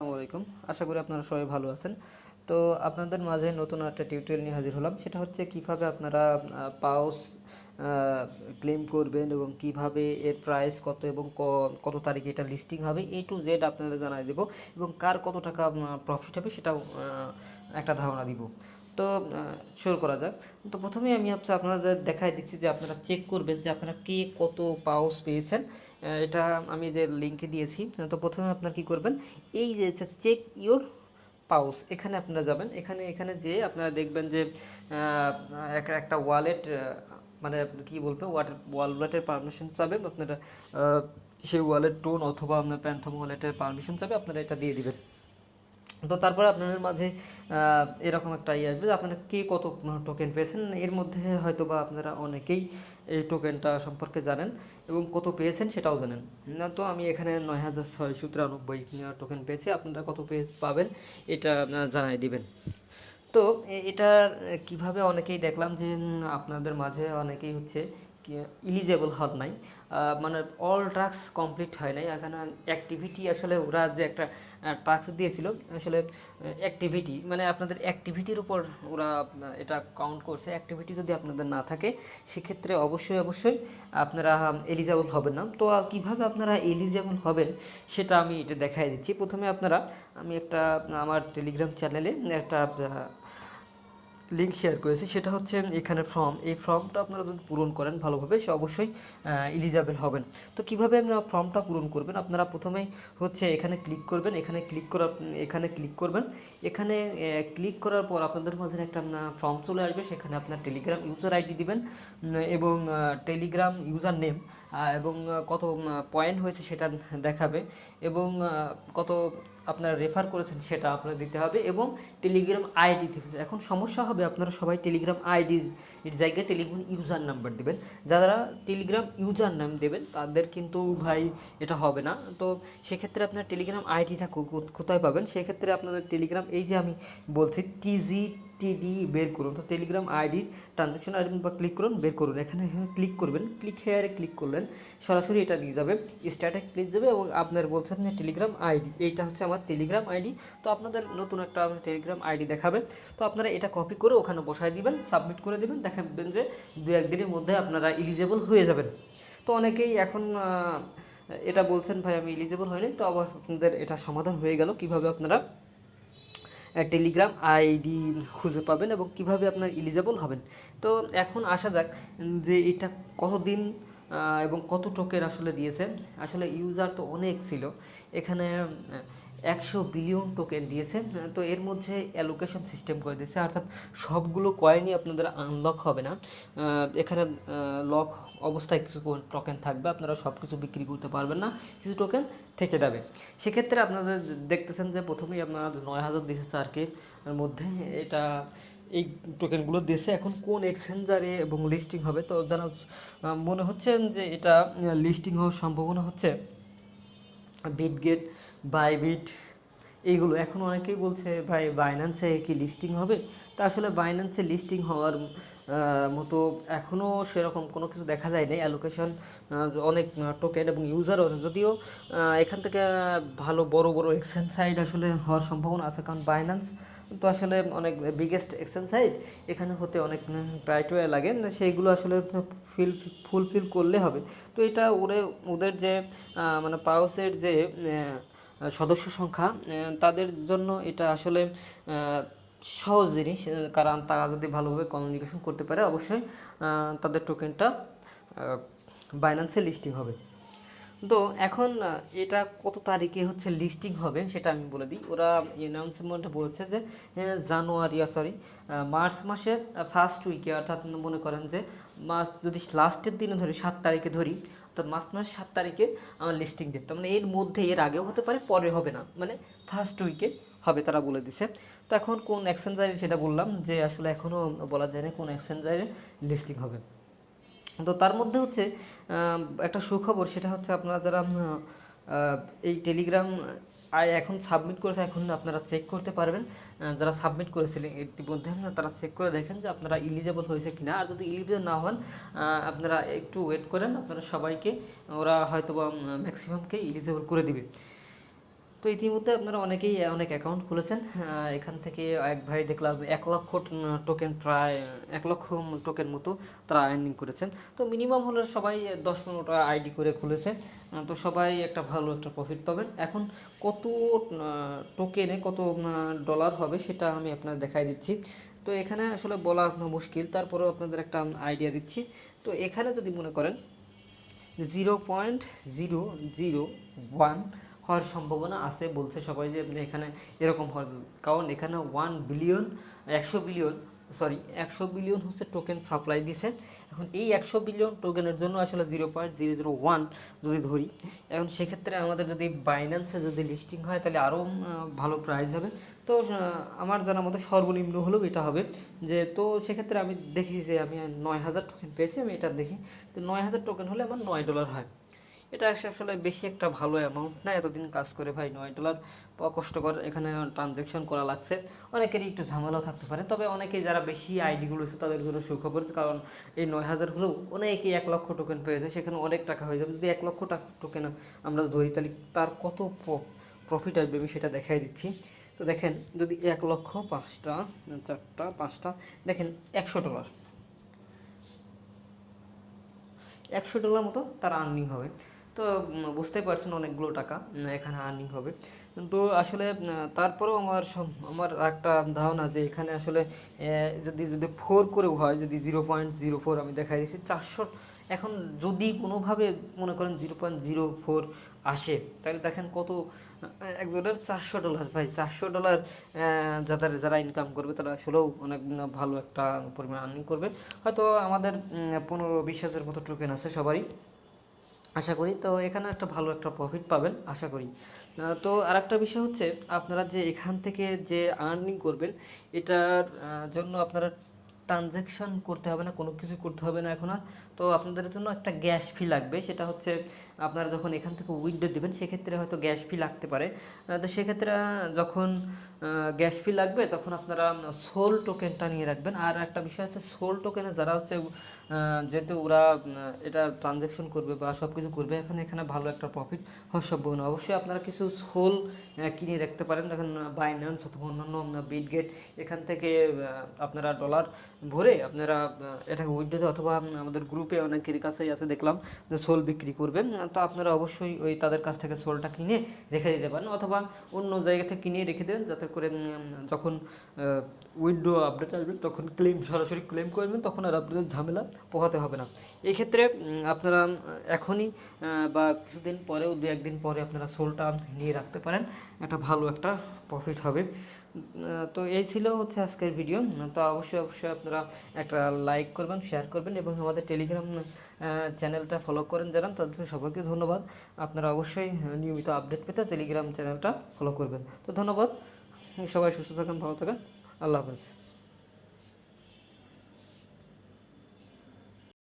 আসসালামু আলাইকুম। আশা করি আপনারা সবাই ভালো আছেন। তো আপনাদের মাঝে নতুন একটা টিউটোরিয়াল নিয়ে হাজির হলাম। সেটা হচ্ছে কিভাবে আপনারা পাউস ক্লেম করবেন এবং কিভাবে এর প্রাইস কত এবং কত তারিখে এটা লিস্টিং হবে A to Z আপনাদের জানাই দেব এবং কার কত টাকা প্রফিট হবে সেটাও একটা ধারণা দিব। তো শুরু করা যাক। তো প্রথমেই আমি আপনাদের দেখাই দিচ্ছি যে আপনারা চেক করবেন যে আপনারা কে কত পাউস পেয়েছেন। এটা আমি যে লিঙ্কে দিয়েছি। তো প্রথমে আপনারা কি করবেন, এই যে চেক ইওর পাউস এখানে আপনারা যাবেন। এখানে এখানে যেয়ে আপনারা দেখবেন যে একটা ওয়ালেট, মানে কি বলবো, ওয়ালেটের পারমিশন চাবে আপনারা। সেই ওয়ালেট টোন অথবা আপনার প্যান্থম ওয়ালেটের পারমিশন চাবে, আপনারা এটা দিয়ে দিবেন। তো তারপরে আপনাদের মাঝে এরকম একটা আসবে যে আপনারা কে কত টোকেন পেয়েছেন। এর মধ্যে হয়তো বা আপনারা অনেকেই এই টোকেনটা সম্পর্কে জানেন এবং কত পেয়েছেন সেটাও জানেন না। তো আমি এখানে 9693 টোকেন পেয়েছি, আপনারা কত পাবেন এটা জানাই দিবেন। তো এটা কিভাবে অনেকেই দেখলাম যে আপনাদের মাঝে অনেকেই হচ্ছে ইলিজেবল হন নাই, মানে অল টাস্ক কমপ্লিট হয় নাই। এখানে অ্যাক্টিভিটি আসলে ওরা যে একটা টাস্ক দিয়েছিল, আসলে অ্যাক্টিভিটি মানে আপনাদের অ্যাক্টিভিটির উপর ওরা এটা কাউন্ট করছে। অ্যাক্টিভিটি যদি আপনাদের না থাকে সেক্ষেত্রে অবশ্যই আপনারা এলিজেবল হবেন না। তো কীভাবে আপনারা এলিজেবল হবেন সেটা আমি এটা দেখাই দিচ্ছি। প্রথমে আমি আমার টেলিগ্রাম চ্যানেলে একটা লিঙ্ক শেয়ার করেছি, সেটা হচ্ছে এখানে এই ফর্মটা আপনারা যদি পূরণ করেন ভালোভাবে সে অবশ্যই এলিজিবল হবেন। তো কীভাবে আপনারা ফর্মটা পূরণ করবেন, আপনারা প্রথমেই হচ্ছে এখানে ক্লিক করবেন। এখানে ক্লিক করার পর আপনাদের মাঝে একটা ফর্ম চলে আসবে। সেখানে আপনার টেলিগ্রাম ইউজার আইডি দিবেন এবং টেলিগ্রাম ইউজার নেম এবং কত পয়েন্ট হয়েছে সেটা দেখাবে এবং কত আপনারা রেফার করেছেন সেটা আপনারা দিতে হবে এবং টেলিগ্রাম আইডি দিতে। এখন সমস্যা হবে, আপনারা সবাই টেলিগ্রাম আইডি এর জায়গায় টেলিগ্রাম ইউজার নাম্বার দেবেন। যারা টেলিগ্রাম ইউজার নাম দেবেন তাদের কিন্তু ভাই এটা হবে না। তো সেক্ষেত্রে আপনার টেলিগ্রাম আইডিটা কোথায় পাবেন, সেক্ষেত্রে আপনাদের টেলিগ্রাম, এই যে আমি বলছি TGTD বের করুন। তো টেলিগ্রাম আইডি ট্রানজ্যাকশন আইডি বা ক্লিক করুন, বের করুন। এখানে ক্লিক করবেন, ক্লিক হেয়ারে ক্লিক করলেন, সরাসরি এটা নিয়ে যাবে, স্ট্যাটে ক্লিক যাবে এবং আপনার বলছেন যে টেলিগ্রাম আইডি, এইটা হচ্ছে আমার টেলিগ্রাম আইডি। তো আপনাদের নতুন একটা টেলিগ্রাম আইডি দেখাবে। তো আপনারা এটা কপি করে ওখানে বসায় দিবেন, সাবমিট করে দেবেন, দেখাবেন যে 2-1 দিনের মধ্যে আপনারা এলিজেবল হয়ে যাবেন। তো অনেকেই এখন এটা বলছেন ভাই আমি এলিজেবল হয়নি। তো আবার আপনাদের এটা সমাধান হয়ে গেল কিভাবে আপনারা টেলিগ্রাম আইডি খুঁজে পাবেন এবং কিভাবে আপনার এলিজেবল হবেন। তো এখন আসা যাক যে এটা কতদিন এবং কত টোকেন আসলে দিয়েছে। আসলে ইউজার তো অনেক ছিল, এখানে 100 বিলিয়ন টোকেন দিয়েছে। তো এর মধ্যে অ্যালোকেশন সিস্টেম করে দিয়েছে, অর্থাৎ সবগুলো কয়েনই আপনাদের আনলক হবে না। এখানে লক অবস্থায় কিছু টোকেন থাকবে, আপনারা সব কিছু বিক্রি করতে পারবেন না, কিছু টোকেন থেকে যাবে। সেক্ষেত্রে আপনারা দেখতেছেন যে প্রথমেই আপনারা 9000 দিয়েছে আর এর মধ্যে এটা এই টোকেনগুলো দিয়েছে। এখন কোন এক্সচেঞ্জারে এবং লিস্টিং হবে, তো জানা মনে হচ্ছে যে এটা লিস্টিং হওয়ার সম্ভাবনা হচ্ছে বিটগেট, বাইবিট, এইগুলো। এখন অনেকেই বলছে ভাই বাইন্যান্সে কি লিস্টিং হবে। তা আসলে বাইন্যান্সে লিস্টিং হওয়ার মতো এখনও সেরকম কোনো কিছু দেখা যায় না। অ্যালোকেশন অনেক টোকেন এবং ইউজারও, যদিও এখান থেকে ভালো বড় বড় এক্সচেঞ্জ সাইট আসলে হওয়ার সম্ভাবনা আছে, কারণ বাইন্যান্স তো আসলে অনেক বিগেস্ট এক্সচেঞ্জ সাইট। এখানে হতে অনেক ক্রাইটেরিয়া লাগে, সেইগুলো আসলে ফুলফিল করলে হবে। তো এটা ওদের যে মানে পাউসের যে সদস্য সংখ্যা, তাদের জন্য এটা আসলে সহজ জিনিস, কারণ তারা যদি ভালোভাবে কমিউনিকেশন করতে পারে অবশ্যই তাদের টোকেনটা বাইন্যান্সে লিস্টিং হবে। তো এখন এটা কত তারিখে হচ্ছে লিস্টিং হবে সেটা আমি বলে দিই। ওরা অ্যানাউন্সমেন্টে বলেছে যে মার্চ মাসের ফার্স্ট উইকে, অর্থাৎ মনে করেন যে মার্চ যদি লাস্টের দিনে ধরি, 7 তারিখে ধরি, তো মার্চ মাসের 7 তারিখে আমার লিস্টিং ডেট, মানে এর মধ্যে, এর আগেও হতে পারে পরে হবে না, মানে ফার্স্ট উইকে হবে তারা বলে দিছে। তো এখন কোন এক্সচেঞ্জারে সেটা বললাম যে আসলে এখনও বলা যায় না কোন এক্সচেঞ্জারে লিস্টিং হবে। তো তার মধ্যে হচ্ছে একটা সুখবর, সেটা হচ্ছে আপনারা যারা এই টেলিগ্রাম এখন সাবমিট করেছে, এখন আপনারা চেক করতে পারবেন। যারা সাবমিট করেছিলেন ইতিমধ্যে তারা চেক করে দেখেন যে আপনারা ইলিজেবল হয়েছে কিনা। আর যদি ইলিজেবল না হন আপনারা একটু ওয়েট করেন, আপনারা সবাইকে, ওরা হয়তো বা ম্যাক্সিমামকে ইলিজেবল করে দিবে। তো ইতিমধ্যে আপনারা অনেকেই অনেক অ্যাকাউন্ট খুলেছেন। এখান থেকে এক ভাই দেখলাম 1 লক্ষ টোকেন, প্রায় 1 লক্ষ টোকেন মতো তারা আর্নিং করেছেন। তো মিনিমাম হলে সবাই 10-15টা আইডি করে খুলেছে। তো সবাই একটা ভালো একটা প্রফিট পাবেন। এখন কত টোকেনে কত ডলার হবে সেটা আমি আপনাদের দেখাই দিচ্ছি। তো এখানে আসলে বলা মুশকিল, তারপরেও আপনাদের একটা আইডিয়া দিচ্ছি। তো এখানে যদি মনে করেন 0.001 হওয়ার সম্ভাবনা আছে বলছে সবাই, যে এখানে এরকম হয়, কারণ এখানে 1 বিলিয়ন 100 বিলিয়ন, সরি 100 বিলিয়ন হচ্ছে টোকেন সাপ্লাই দিছে। এখন এই 100 বিলিয়ন টোকেনের জন্য আসলে 0.001 যদি ধরি, এখন সেক্ষেত্রে আমাদের যদি বাইন্যান্সে যদি লিস্টিং হয় তাহলে আরও ভালো প্রাইস হবে। তো আমার জানার মতো সর্বনিম্ন হলেও এটা হবে, যে তো সেক্ষেত্রে আমি দেখি যে আমি 9,000 টোকেন পেয়েছি, আমি এটা দেখি। তো 9,000 টোকেন হলে আমার $9 হয়। এটা আসলে বেশি একটা ভালো অ্যামাউন্ট না, এতদিন কাজ করে ভাই $9 কষ্টকর, এখানে ট্রানজ্যাকশন করা লাগছে, অনেকেরই একটু ঝামেলাও থাকতে পারে। তবে অনেকেই যারা বেশি আইডিগুলো আছে তাদের জন্য সুখবর, কারণ এই 9,000 হলেও অনেকেই 1 লক্ষ টোকেন পেয়েছে, সেখানে অনেক টাকা হয়ে যাবে। যদি 1 লক্ষ টোকেন আমরা ধরি তাহলে তার কত প্রফিট আসবে আমি সেটা দেখাই দিচ্ছি। তো দেখেন, যদি 1 লক্ষ 5টা 4টা 5টা, দেখেন $100, $100 মতো তার আর্নিং হবে। তো বুঝতেই পারছেন অনেকগুলো টাকা এখানে আর্নিং হবে। কিন্তু আসলে তারপরেও আমার একটা ধারণা যে এখানে আসলে যদি যদি 4 করেও হয়, যদি 0.04 আমি দেখাই দিচ্ছি 400, এখন যদি কোনোভাবে মনে করেন 0.04 আসে, তাহলে দেখেন কত, একজনের $400 ভাই, $400 যারা ইনকাম করবে তারা আসলেও অনেক ভালো একটা পরিমাণ আর্নিং করবে। হয়তো আমাদের 15-20 হাজার মতো টোকেন আছে সবারই, আশা করি। তো এখানে একটা ভালো একটা প্রফিট পাবেন আশা করি। তো আরেকটা বিষয় হচ্ছে, আপনারা যে এখান থেকে যে আর্নিং করবেন, এটার জন্য আপনারা ট্রানজ্যাকশন করতে হবে না, কোনো কিছু করতে হবে না এখন আর। তো আপনাদের জন্য একটা গ্যাস ফি লাগবে, সেটা হচ্ছে আপনারা যখন এখান থেকে উইথড্র দেবেন সেক্ষেত্রে হয়তো গ্যাস ফি লাগতে পারে। তো সেক্ষেত্রে যখন গ্যাস ফি লাগবে তখন আপনারা সোল টোকেনটা নিয়ে রাখবেন। আর একটা বিষয় আছে, সোল টোকেনে যারা হচ্ছে যেহেতু ওরা এটা ট্রানজ্যাকশন করবে বা সব কিছু করবে, এখানে ভালো একটা প্রফিট হওয়ার সম্ভাবনা। অবশ্যই আপনারা কিছু সোল কিনে রাখতে পারেন, দেখেন বাইন্যান্স অথবা অন্যান্য বিটগেট, এখান থেকে আপনারা ডলার ভরে আপনারা এটাকে উইথড্র, অথবা আমাদের গ্রুপে অনেকের কাছেই আছে দেখলাম যে সোল বিক্রি করবেন। তো আপনারা অবশ্যই ওই তাদের কাছ থেকে সোলটা কিনে রেখে দিতে পারেন, অথবা অন্য জায়গা থেকে কিনে রেখে দেবেন, যাতে করে যখন উইথড্র আপডেট আসবে তখন সরাসরি ক্লেম করবেন, তখন আর আপনাদের ঝামেলা পোহাতে হবে না। এই ক্ষেত্রে আপনারা এখনই বা কিছুদিন পরেও 2-1 দিন পরে আপনারা সোলটা নিয়ে রাখতে পারেন, একটা ভালো একটা প্রফিট হবে। তো এই ছিল হচ্ছে আজকের ভিডিও। তো অবশ্যই আপনারা একটা লাইক করবেন, শেয়ার করবেন, এবং আমাদের টেলিগ্রাম চ্যানেলটা ফলো করেন যারা, তাদের সবাইকে ধন্যবাদ। আপনারা অবশ্যই নিয়মিত আপডেট পেতে টেলিগ্রাম চ্যানেলটা ফলো করবেন। তো ধন্যবাদ, সবাই সুস্থ থাকেন, ভালো থাকেন, আল্লাহ হাফেজ।